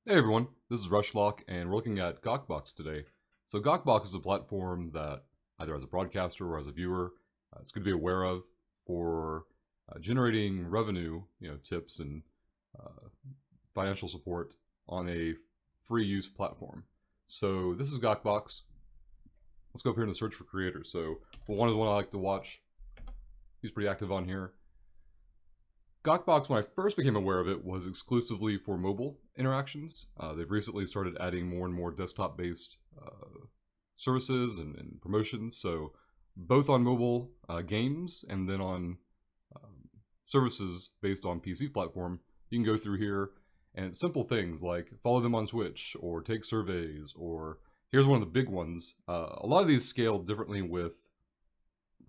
Hey everyone, this is Rushlock, and we're looking at GawkBox today. So GawkBox is a platform that, either as a broadcaster or as a viewer, it's good to be aware of for generating revenue, tips and financial support on a free use platform. So this is GawkBox. Let's go up here in the search for creators. So one is one I like to watch. He's pretty active on here. GawkBox, when I first became aware of it, was exclusively for mobile interactions. They've recently started adding more and more desktop-based services and promotions. So both on mobile games and then on services based on PC platform, you can go through here and it's simple things like follow them on Twitch or take surveys, or here's one of the big ones. A lot of these scale differently with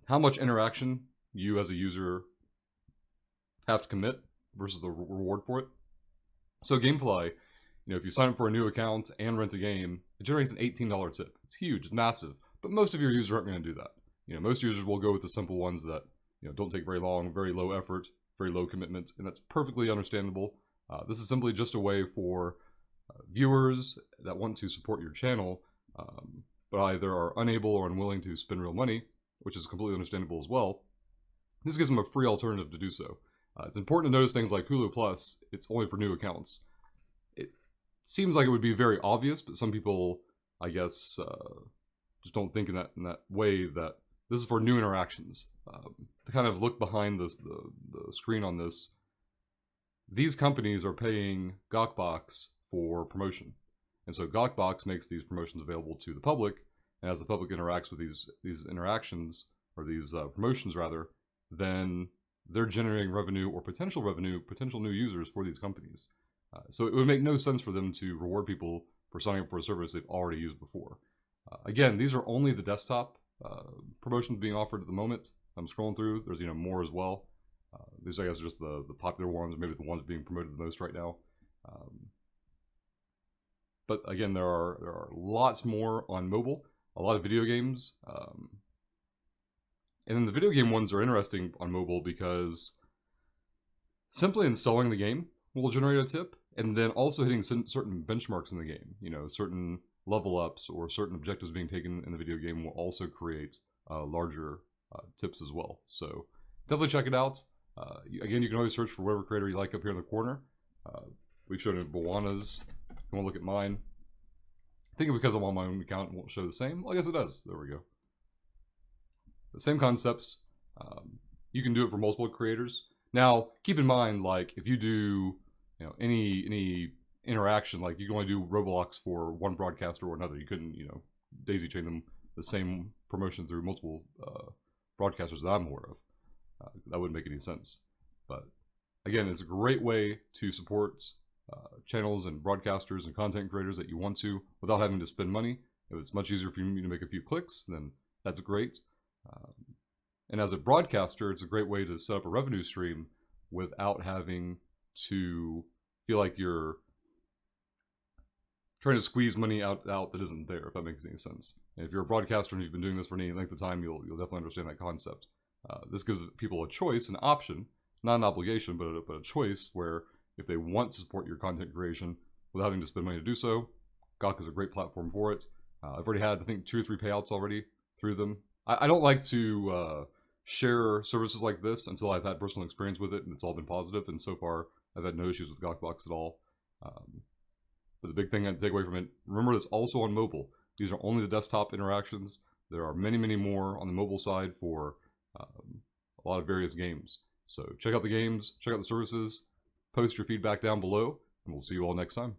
how much interaction you as a user have to commit versus the reward for it. So Gamefly, if you sign up for a new account and rent a game, it generates an $18 tip. It's huge, it's massive, but most of your users aren't going to do that. Most users will go with the simple ones that don't take very long, very low effort, very low commitment, and that's perfectly understandable. This is simply just a way for viewers that want to support your channel, but either are unable or unwilling to spend real money, which is completely understandable as well. This gives them a free alternative to do so. It's important to notice things like Hulu Plus, it's only for new accounts. It seems like it would be very obvious, but some people, I guess, just don't think in that way, that this is for new interactions. To kind of look behind the screen on this, these companies are paying GawkBox for promotion. And so GawkBox makes these promotions available to the public, and as the public interacts with these interactions, or these promotions rather, then they're generating revenue or potential new users for these companies. So it would make no sense for them to reward people for signing up for a service they've already used before. Again, these are only the desktop promotions being offered at the moment. I'm scrolling through, there's more as well. These I guess are just the popular ones, maybe the ones being promoted the most right now. But again, there are lots more on mobile, a lot of video games. And then the video game ones are interesting on mobile because simply installing the game will generate a tip, and then also hitting certain benchmarks in the game, certain level ups or certain objectives being taken in the video game will also create larger tips as well. So definitely check it out. Again, you can always search for whatever creator you like up here in the corner. We've shown it Bawana's. You want to look at mine. I think because I'm on my own account, it won't show the same. Well, I guess it does. There we go. The same concepts. You can do it for multiple creators. Now, keep in mind, like if you do, any interaction, like you can only do Roblox for one broadcaster or another. You couldn't, daisy chain them the same promotion through multiple broadcasters that I'm aware of. That wouldn't make any sense. But again, it's a great way to support channels and broadcasters and content creators that you want to without having to spend money. If it's much easier for you to make a few clicks, then that's great. And as a broadcaster, it's a great way to set up a revenue stream without having to feel like you're trying to squeeze money out that isn't there, if that makes any sense. And if you're a broadcaster and you've been doing this for any length of time, you'll definitely understand that concept. This gives people a choice, an option, not an obligation, but a choice where if they want to support your content creation without having to spend money to do so, Gawk is a great platform for it. I've already had, I think, 2 or 3 payouts already through them. I don't like to share services like this until I've had personal experience with it and it's all been positive, and so far I've had no issues with GawkBox at all. But the big thing I take away from it, remember it's also on mobile. These are only the desktop interactions. There are many, many more on the mobile side for a lot of various games. So check out the games, check out the services, post your feedback down below, and we'll see you all next time.